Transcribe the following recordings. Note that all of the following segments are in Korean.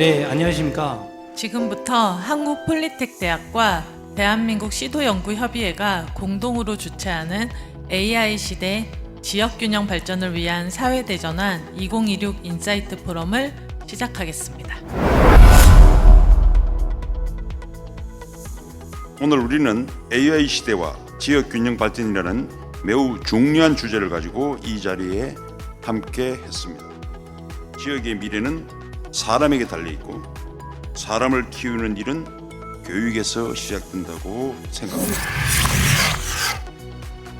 네, 안녕하십니까. 지금부터 한국폴리텍대학과 대한민국 시도연구협의회가 공동으로 주최하는 AI 시대 지역균형 발전을 위한 사회대전환 2026 인사이트 포럼을 시작하겠습니다. 오늘 우리는 AI 시대와 지역균형 발전이라는 매우 중요한 주제를 가지고 이 자리에 함께 했습니다. 지역의 미래는 사람에게 달려있고 사람을 키우는 일은 교육에서 시작된다고 생각합니다.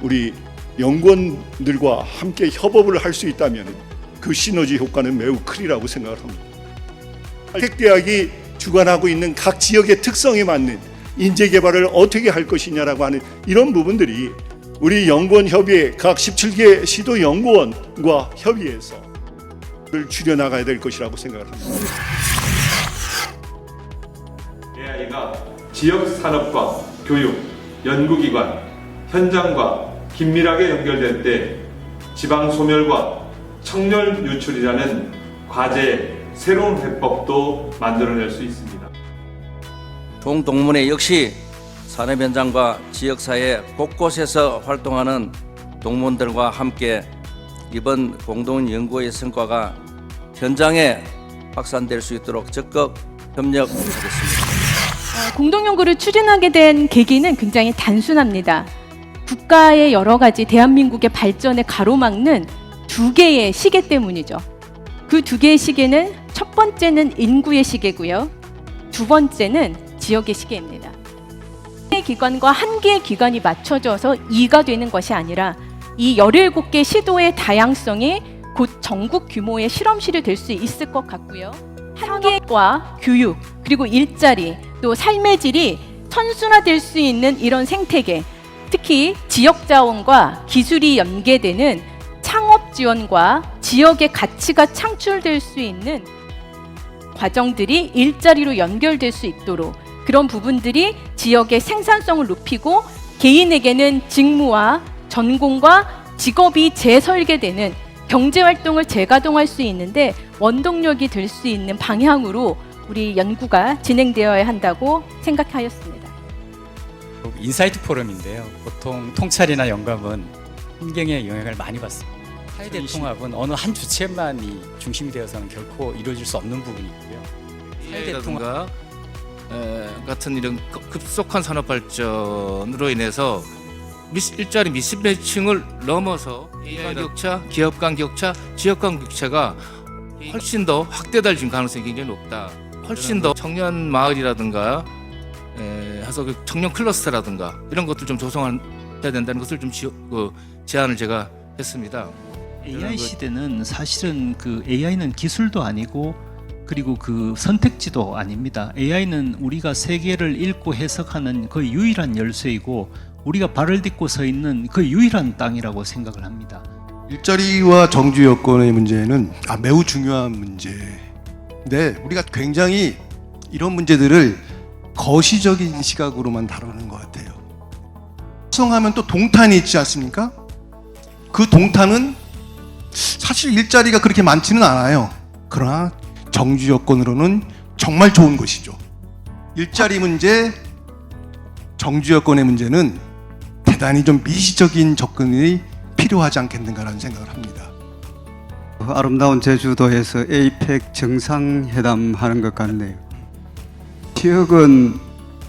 우리 연구원들과 함께 협업을 할 수 있다면 그 시너지 효과는 매우 크리라고 생각을 합니다. 택대학이 주관하고 있는 각 지역의 특성에 맞는 인재 개발을 어떻게 할 것이냐라고 하는 이런 부분들이 우리 연구원 협의회 각 17개 시도 연구원과 협의해서 줄여나가야 될 것이라고 생각을 합니다. AI가 지역 산업과 교육, 연구기관, 현장과 긴밀하게 연결될 때 지방 소멸과 청년 유출이라는 과제의 새로운 해법도 만들어낼 수 있습니다. 동문회 역시 산업 현장과 지역사회 곳곳에서 활동하는 동문들과 함께 이번 공동 연구의 성과가 현장에 확산될 수 있도록 적극 협력하겠습니다. 공동연구를 추진하게 된 계기는 굉장히 단순합니다. 국가의 여러 가지 대한민국의 발전에 가로막는 두 개의 시계 때문이죠. 그 두 개의 시계는 첫 번째는 인구의 시계고요. 두 번째는 지역의 시계입니다. 한 개의 기관과 한 개의 기관이 맞춰져서 2가 되는 것이 아니라 이 17개 시도의 다양성이 곧 전국 규모의 실험실이 될 수 있을 것 같고요. 산업과 교육, 그리고 일자리, 또 삶의 질이 선순화될 수 있는 이런 생태계, 특히 지역 자원과 기술이 연계되는 창업 지원과 지역의 가치가 창출될 수 있는 과정들이 일자리로 연결될 수 있도록 그런 부분들이 지역의 생산성을 높이고 개인에게는 직무와 전공과 직업이 재설계되는 경제활동을 재가동할 수 있는데 원동력이 될 수 있는 방향으로 우리 연구가 진행되어야 한다고 생각하였습니다. 인사이트 포럼인데요. 보통 통찰이나 영감은 환경에 영향을 많이 받습니다. 사회대 통합은 어느 한 주체만이 중심이 되어서는 결코 이루어질 수 없는 부분이 있고요. 사회대 통합 같은 이런 급속한 산업 발전으로 인해서 일자리 미스매칭을 넘어서 AI 격차, 기업 간 격차, 지역 간 격차가 훨씬 더 확대될 가능성이 굉장히 높다. 훨씬 더 청년 마을이라든가 해서 청년 클러스터라든가 이런 것들 좀 조성해야 된다는 것을 좀 제안을 제가 했습니다. AI 시대는 사실은 AI는 기술도 아니고 그리고 선택지도 아닙니다. AI는 우리가 세계를 읽고 해석하는 거의 유일한 열쇠이고 우리가 발을 딛고 서 있는 그 유일한 땅이라고 생각을 합니다. 일자리와 정주 여건의 문제는 매우 중요한 문제인데 우리가 굉장히 이런 문제들을 거시적인 시각으로만 다루는 것 같아요. 특성하면 또 동탄이 있지 않습니까? 그 동탄은 사실 일자리가 그렇게 많지는 않아요. 그러나 정주 여건으로는 정말 좋은 곳이죠. 일자리 문제, 정주 여건의 문제는 대단히 좀 미시적인 접근이 필요하지 않겠는가라는 생각을 합니다. 아름다운 제주도에서 에이펙 정상회담 하는 것 같네요. 지역은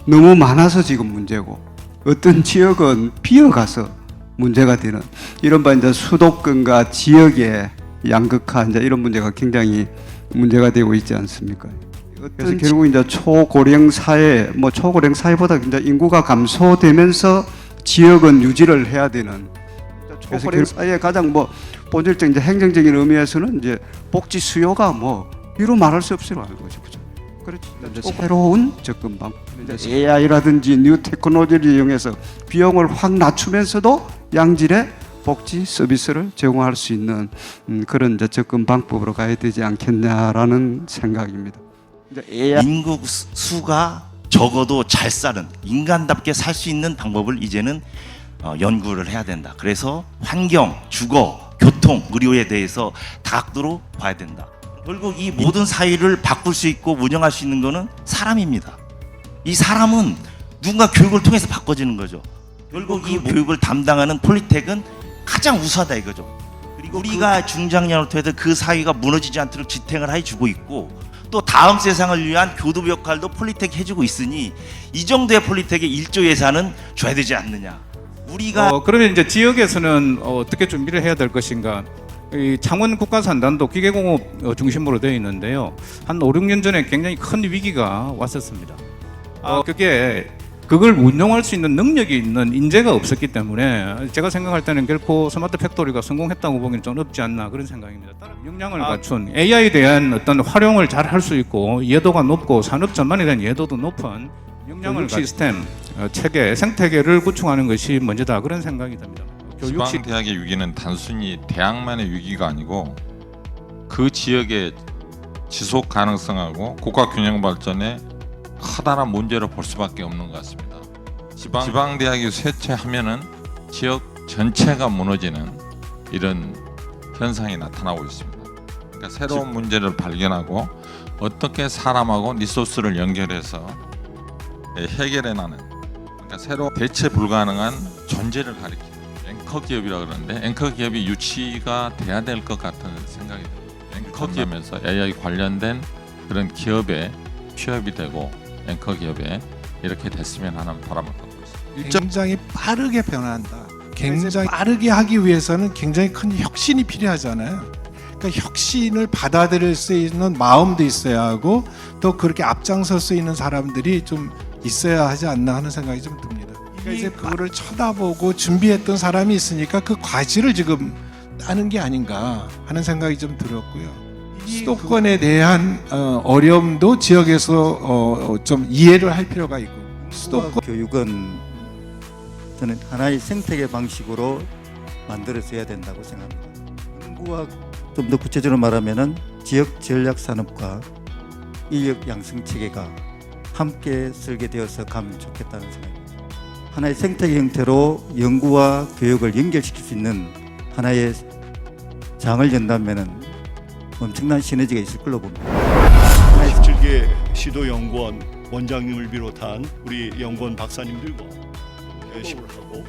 너무 많아서 지금 문제고 어떤 지역은 비어가서 문제가 되는 이런 이제 수도권과 지역의 양극화 이제 이런 문제가 굉장히 문제가 되고 있지 않습니까? 그래서 결국 이제 초고령 사회, 초고령 사회보다 이제 인구가 감소되면서 지역은 유지를 해야 되는. 초고령 사회의 가장 본질적 이제 행정적인 의미에서는 이제 복지 수요가 이루 말할 수 없이 많은 거죠, 그죠? 그렇죠. 새로운 접근 방법. AI라든지 뉴 테크놀로지를 이용해서 비용을 확 낮추면서도 양질의 복지 서비스를 제공할 수 있는 그런 이제 접근 방법으로 가야 되지 않겠냐라는 생각입니다. 인구 수가 적어도 잘 사는 인간답게 살 수 있는 방법을 이제는 연구를 해야 된다. 그래서 환경, 주거, 교통, 의료에 대해서 다각도로 봐야 된다. 결국 이 모든 사회를 바꿀 수 있고 운영할 수 있는 거는 사람입니다. 이 사람은 누군가 교육을 통해서 바꿔지는 거죠. 결국 이 교육을 담당하는 폴리텍은 가장 우수하다 이거죠. 그리고 우리가 중장년부터 그 사회가 무너지지 않도록 지탱을 해주고 있고 또 다음 세상을 위한 교두보 역할도 폴리텍 해주고 있으니 이 정도의 폴리텍의 1조 예산은 줘야 되지 않느냐. 우리가 그러면 이제 지역에서는 어떻게 준비를 해야 될 것인가? 이 창원 국가산단도 기계공업 중심으로 되어 있는데요. 한 5, 6년 전에 굉장히 큰 위기가 왔었습니다. 그걸 운용할 수 있는 능력이 있는 인재가 없었기 때문에 제가 생각할 때는 결코 스마트 팩토리가 성공했다고 보기는 좀 어렵지 않나 그런 생각입니다. 역량을 갖춘 AI에 대한 어떤 활용을 잘 할 수 있고 이해도가 높고 산업 전반에 대한 이해도도 높은 역량을 시스템, 체계, 생태계를 구축하는 것이 먼저다 그런 생각이 듭니다. 지방 대학의 위기는 단순히 대학만의 위기가 아니고 그 지역의 지속 가능성하고 국가 균형 발전에 커다란 문제로 볼 수밖에 없는 것 같습니다. 지방 대학이 쇠퇴하면은 지역 전체가 무너지는 이런 현상이 나타나고 있습니다. 그러니까 새로운 문제를 발견하고 어떻게 사람하고 리소스를 연결해서 해결해 나는 그러니까 새로 대체 불가능한 존재를 가리키는 앵커 기업이라 그러는데 앵커 기업이 유치가 돼야 될 것 같은 생각이 듭니다. 앵커 기업에서 AI 관련된 그런 기업에 취업이 되고 앵커 기업에 이렇게 됐으면 하는 바람을 갖고 있습니다. 굉장히 빠르게 변한다. 굉장히 빠르게 하기 위해서는 굉장히 큰 혁신이 필요하잖아요. 그러니까 혁신을 받아들일 수 있는 마음도 있어야 하고 또 그렇게 앞장설 수 있는 사람들이 좀 있어야 하지 않나 하는 생각이 좀 듭니다. 그러니까 이제 그거를 쳐다보고 준비했던 사람이 있으니까 그 과실을 지금 따는 게 아닌가 하는 생각이 좀 들었고요. 수도권에 대한 어려움도 지역에서 좀 이해를 할 필요가 있고 수도권 교육은 저는 하나의 생태계 방식으로 만들어져야 된다고 생각합니다. 연구와 좀 더 구체적으로 말하면은 지역 전략 산업과 인력 양성 체계가 함께 설계되어서 가면 좋겠다는 생각입니다. 하나의 생태계 형태로 연구와 교육을 연결시킬 수 있는 하나의 장을 연다면은 엄청난 시너지가 있을 걸로 봅니다. 27개 시도연구원 원장님을 비롯한 우리 연구원 박사님들과 협업을 하고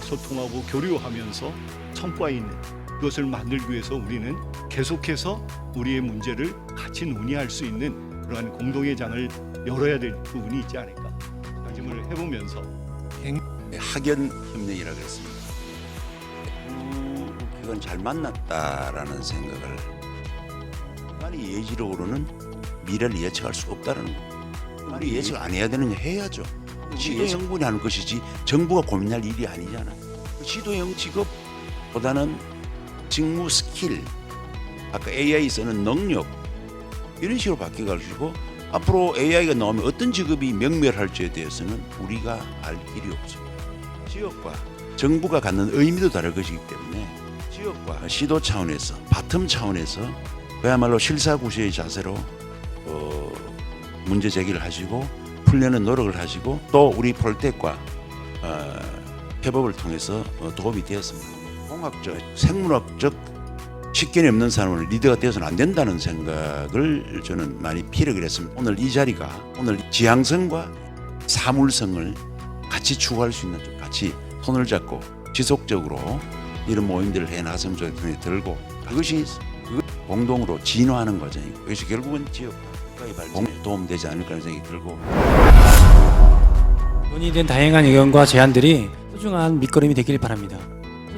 소통하고 교류하면서 성과 있는 그것을 만들기 위해서 우리는 계속해서 우리의 문제를 같이 논의할 수 있는 그러한 공동의 장을 열어야 될 부분이 있지 않을까 다짐을 해보면서 학연 협력이라고 했습니다. 이건 잘 만났다라는 생각을 아니 예지력으로는 미래를 예측할 수 없다는 거. 아니 예측 안 해야 되느냐 해야죠. 시도연구원이 하는 것이지 정부가 고민할 일이 아니잖아요. 시도연구 직업보다는 직무 스킬, 아까 AI 쓰는 능력 이런 식으로 바뀌어가지고 앞으로 AI가 나오면 어떤 직업이 명멸할지에 대해서는 우리가 알 길이 없습니다. 지역과 정부가 갖는 의미도 다를 것이기 때문에 지역과 시도 차원에서 바텀 차원에서 그야말로 실사구시의 자세로 문제 제기를 하시고 풀려는 노력을 하시고 또 우리 폴텍과 협업을 통해서 도움이 되었습니다. 공학적, 생물학적 식견이 없는 사람은 리더가 되어서는 안 된다는 생각을 저는 많이 피력을 했습니다. 오늘 이 자리가 오늘 지향성과 사물성을 같이 추구할 수 있는 좀 같이 손을 잡고 지속적으로 이런 모임들을 해나갔으면 좋겠다는 들고 그것이 공동으로 진화하는 과정이고 그것이 결국은 지역 국가의 발전에 도움되지 않을까 하는 생각이 들고 논의된 다양한 의견과 제안들이 소중한 밑거름이 되길 바랍니다.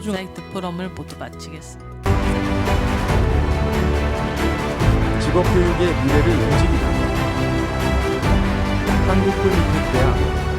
인사이트 포럼을 모두 마치겠습니다. 직업교육의 미래를 움직이다. 한국폴리텍대학